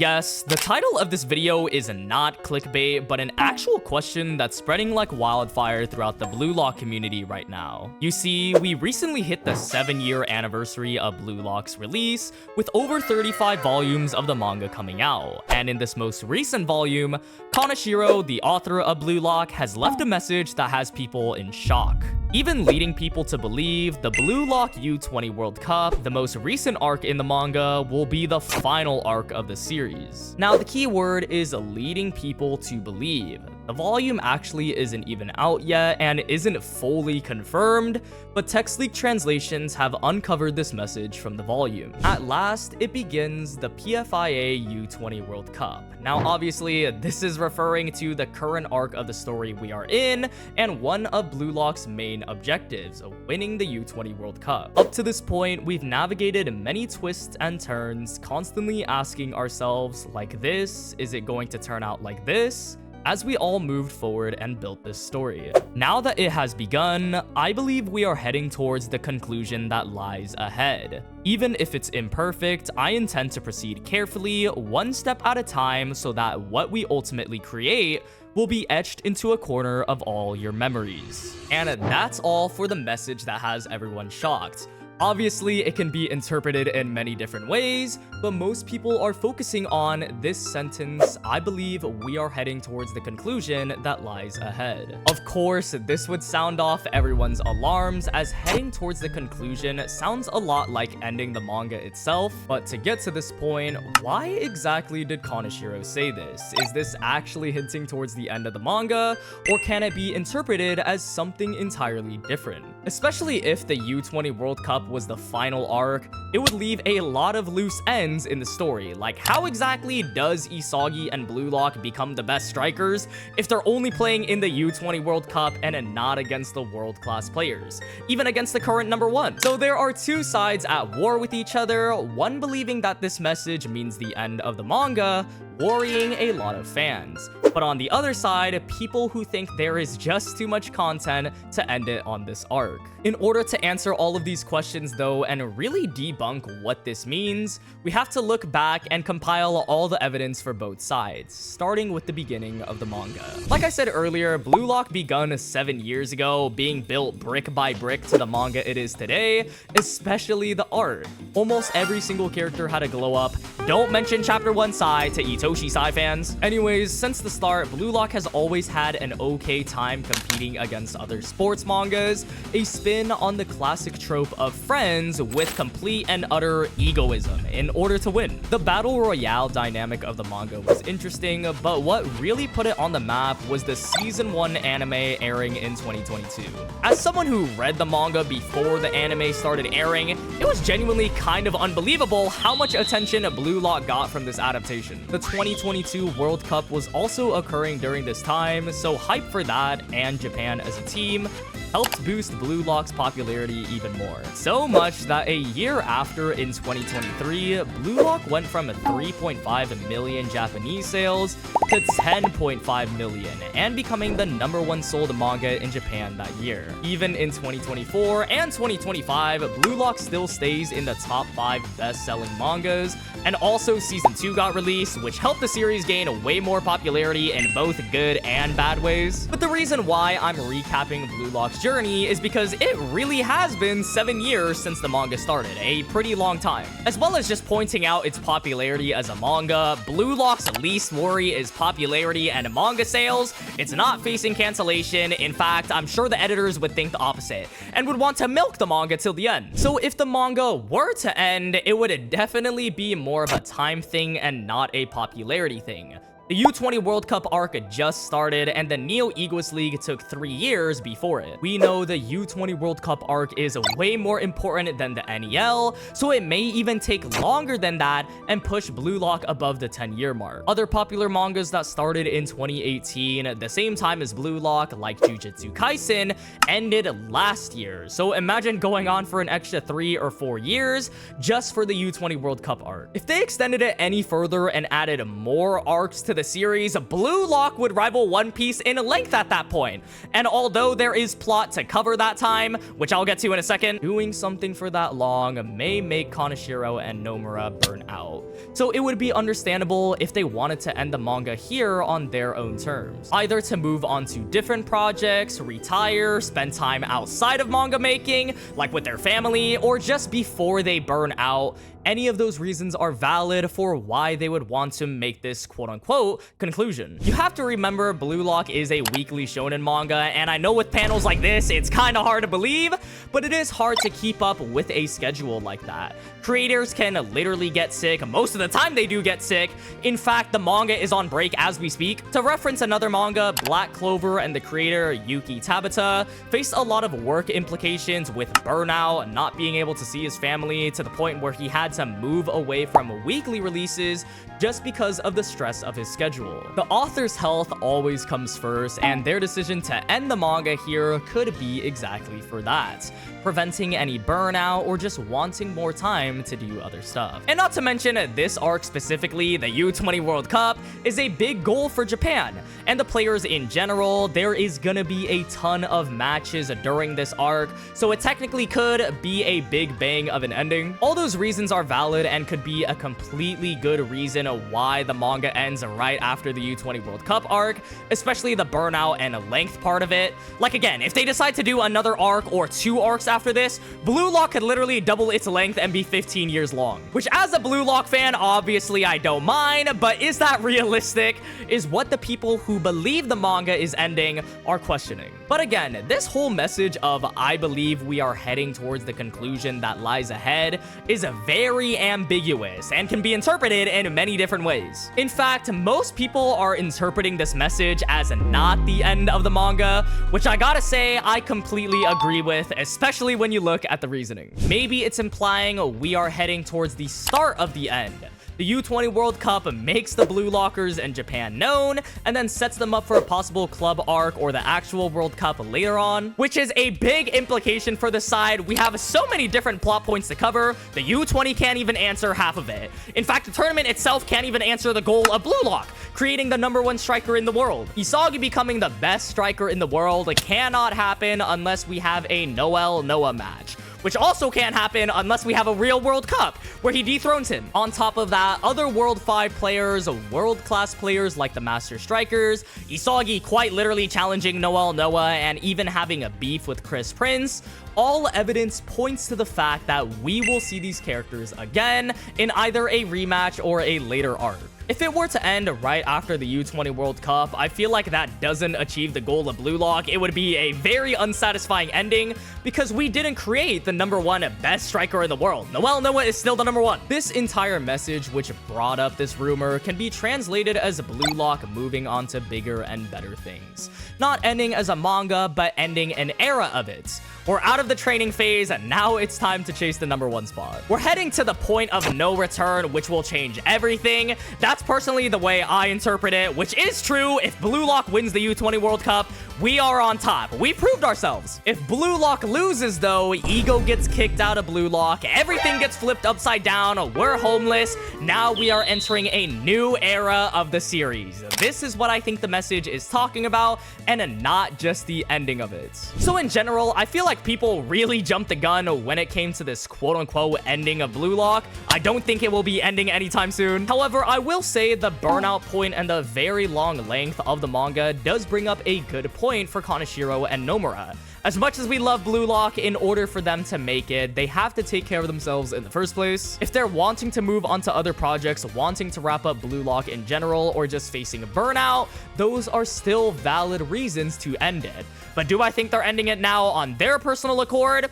Yes, the title of this video is not clickbait, but an actual question that's spreading like wildfire throughout the BLUELOCK community right now. You see, we recently hit the 7-year anniversary of BLUELOCK's release, with over 35 volumes of the manga coming out, and in this most recent volume, Kaneshiro, the author of BLUELOCK, has left a message that has people in shock, even leading people to believe the BLUELOCK U20 World Cup, the most recent arc in the manga, will be the final arc of the series. Now, the key word is leading people to believe. The volume actually isn't even out yet and isn't fully confirmed, but text leak translations have uncovered this message from the volume. At last, it begins the PFIA U20 World Cup. Now, obviously, this is referring to the current arc of the story we are in, and one of BLUELOCK's main objectives, winning the U20 World Cup. Up to this point, we've navigated many twists and turns, constantly asking ourselves, like this, is it going to turn out like this? As we all moved forward and built this story. Now that it has begun, I believe we are heading towards the conclusion that lies ahead. Even if it's imperfect, I intend to proceed carefully, one step at a time, so that what we ultimately create will be etched into a corner of all your memories. And that's all for the message that has everyone shocked. Obviously, it can be interpreted in many different ways, but most people are focusing on this sentence, I believe we are heading towards the conclusion that lies ahead. Of course, this would sound off everyone's alarms, as heading towards the conclusion sounds a lot like ending the manga itself, but to get to this point, why exactly did Kaneshiro say this? Is this actually hinting towards the end of the manga, or can it be interpreted as something entirely different? Especially if the U20 World Cup was the final arc, it would leave a lot of loose ends in the story. Like, how exactly does Isagi and BLUELOCK become the best strikers if they're only playing in the U20 World Cup and not against the world-class players, even against the current #1? So there are two sides at war with each other, one believing that this message means the end of the manga, worrying a lot of fans. But on the other side, people who think there is just too much content to end it on this arc. In order to answer all of these questions though, and really debunk what this means, we have to look back and compile all the evidence for both sides, starting with the beginning of the manga. Like I said earlier, BLUELOCK begun 7 years ago, being built brick by brick to the manga it is today, especially the art. Almost every single character had a glow up. Don't mention Chapter 1 Sai to itoshi Sai fans. Anyways, since the start, BLUELOCK has always had an okay time competing against other sports mangas, a spin on the classic trope of friends with complete and utter egoism in order to win. The battle royale dynamic of the manga was interesting, but what really put it on the map was the season 1 anime airing in 2022. As someone who read the manga before the anime started airing, it was genuinely kind of unbelievable how much attention BLUELOCK got from this adaptation. The 2022 World Cup was also occurring during this time, so hype for that and Japan as a team helped boost BLUELOCK's popularity even more. So much that a year after, in 2023, BLUELOCK went from 3.5 million Japanese sales to 10.5 million, and becoming the #1 sold manga in Japan that year. Even in 2024 and 2025, BLUELOCK still stays in the top 5 best-selling mangas, and also Season 2 got released, which helped the series gain way more popularity in both good and bad ways. But the reason why I'm recapping BLUELOCK's journey is because it really has been 7 years since the manga started, a pretty long time. As well as just pointing out its popularity as a manga, BLUELOCK's least worry is popularity and manga sales. It's not facing cancellation. In fact, I'm sure the editors would think the opposite and would want to milk the manga till the end. So if the manga were to end, it would definitely be more of a time thing and not a popularity thing. The U20 World Cup arc just started, and the Neo-Egoist League took 3 years before it. We know the U20 World Cup arc is way more important than the NEL, so it may even take longer than that and push BLUELOCK above the 10-year mark. Other popular mangas that started in 2018, the same time as BLUELOCK, like Jujutsu Kaisen, ended last year. So imagine going on for an extra 3 or 4 years just for the U20 World Cup arc. If they extended it any further and added more arcs to the the series, Blue Lock would rival One Piece in length at that point. And although there is plot to cover that time, which I'll get to in a second, doing something for that long may make Kaneshiro and Nomura burn out. So it would be understandable if they wanted to end the manga here on their own terms. Either to move on to different projects, retire, spend time outside of manga making, like with their family, or just before they burn out. Any of those reasons are valid for why they would want to make this quote-unquote conclusion. You have to remember Blue Lock is a weekly shonen manga, and I know with panels like this, it's kind of hard to believe, but it is hard to keep up with a schedule like that. Creators can literally get sick. Most of the time they do get sick. In fact, the manga is on break as we speak. To reference another manga, Black Clover and the creator Yuki Tabata faced a lot of work implications with burnout, not being able to see his family, to the point where he had to move away from weekly releases just because of the stress of his schedule. The author's health always comes first, and their decision to end the manga here could be exactly for that, preventing any burnout or just wanting more time to do other stuff. And not to mention, this arc specifically, the U20 World Cup, is a big goal for Japan, and the players in general. There is gonna be a ton of matches during this arc, so it technically could be a big bang of an ending. All those reasons are valid and could be a completely good reason why the manga ends right after the U20 World Cup arc, especially the burnout and length part of it. Like again, if they decide to do another arc or 2 arcs after this, Blue Lock could literally double its length and be 15 years long. Which, as a Blue Lock fan, obviously I don't mind, but is that realistic? Is what the people who believe the manga is ending are questioning. But again, this whole message of "I believe we are heading towards the conclusion that lies ahead" is very ambiguous and can be interpreted in many different ways. In fact, most people are interpreting this message as not the end of the manga, which I gotta say I completely agree with, especially when you look at the reasoning. Maybe it's implying we are heading towards the start of the end. The U20 World Cup makes the Blue Lockers in Japan known, and then sets them up for a possible club arc or the actual World Cup later on, which is a big implication for the side. We have so many different plot points to cover. The U20 can't even answer half of it. In fact, the tournament itself can't even answer the goal of Blue Lock, creating the #1 striker in the world. Isagi becoming the best striker in the world cannot happen unless we have a Noel Noah match, which also can't happen unless we have a real World Cup where he dethrones him. On top of that, other World 5 players, world-class players like the Master Strikers, Isagi quite literally challenging Noel Noah, and even having a beef with Chris Prince, all evidence points to the fact that we will see these characters again in either a rematch or a later arc. If it were to end right after the U20 World Cup, I feel like that doesn't achieve the goal of Blue Lock. It would be a very unsatisfying ending because we didn't create the #1 best striker in the world. Noel Noah is still the #1. This entire message, which brought up this rumor, can be translated as Blue Lock moving on to bigger and better things. Not ending as a manga, but ending an era of it. We're out of the training phase, and now it's time to chase the #1 spot. We're heading to the point of no return, which will change everything. That's personally the way I interpret it, which is true. If Blue Lock wins the U20 World Cup, we are on top. We proved ourselves. If Blue Lock loses, though, ego gets kicked out of Blue Lock, everything gets flipped upside down, we're homeless. Now we are entering a new era of the series. This is what I think the message is talking about, and not just the ending of it. So in general, I feel like people really jumped the gun when it came to this quote-unquote ending of Blue Lock. I don't think it will be ending anytime soon. However, I will say the burnout point and the very long length of the manga does bring up a good point for Kaneshiro and Nomura. As much as we love Blue Lock, in order for them to make it, they have to take care of themselves in the first place. If they're wanting to move on to other projects, wanting to wrap up Blue Lock in general, or just facing a burnout, those are still valid reasons to end it. But do I think they're ending it now on their personal accord?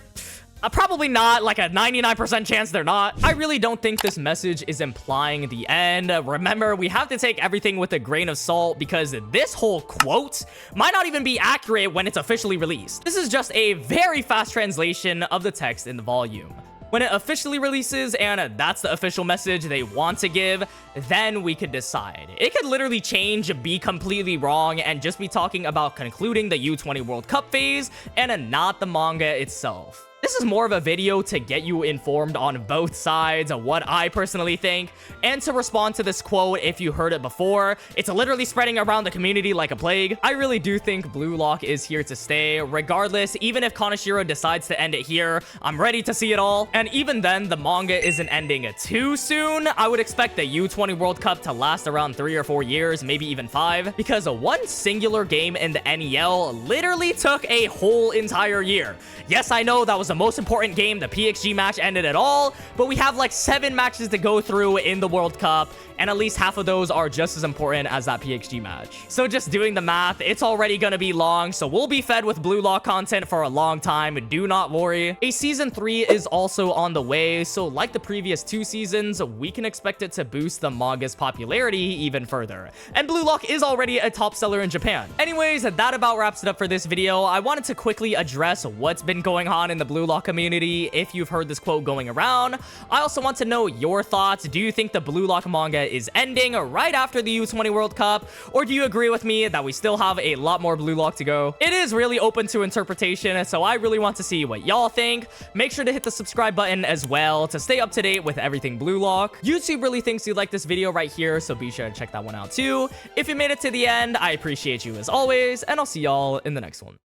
Probably not, like a 99% chance they're not. I really don't think this message is implying the end. Remember, we have to take everything with a grain of salt because this whole quote might not even be accurate when it's officially released. This is just a very fast translation of the text in the volume. When it officially releases and that's the official message they want to give, then we could decide. It could literally change, be completely wrong, and just be talking about concluding the U20 World Cup phase and not the manga itself. This is more of a video to get you informed on both sides of what I personally think, and to respond to this quote if you heard it before. It's literally spreading around the community like a plague. I really do think Blue Lock is here to stay. Regardless, even if Kaneshiro decides to end it here, I'm ready to see it all. And even then, the manga isn't ending too soon. I would expect the U20 World Cup to last around 3 or 4 years, maybe even 5, because one singular game in the NEL literally took a whole entire year. Yes, I know that was the most important game. The PXG match ended it all, but we have like 7 matches to go through in the World Cup, and at least half of those are just as important as that PXG match. So just doing the math, it's already gonna be long, so we'll be fed with Blue Lock content for a long time, do not worry. A season 3 is also on the way, so like the previous 2 seasons, we can expect it to boost the manga's popularity even further. And Blue Lock is already a top seller in Japan. Anyways, that about wraps it up for this video. I wanted to quickly address what's been going on in the Blue Lock community if you've heard this quote going around. I also want to know your thoughts. Do you think the Blue Lock manga is ending right after the U20 World Cup, or do you agree with me that we still have a lot more Blue Lock to go? It is really open to interpretation, so I really want to see what y'all think. Make sure to hit the subscribe button as well to stay up to date with everything Blue Lock. YouTube really thinks you like this video right here, so be sure to check that one out too. If you made it to the end, I appreciate you as always, and I'll see y'all in the next one.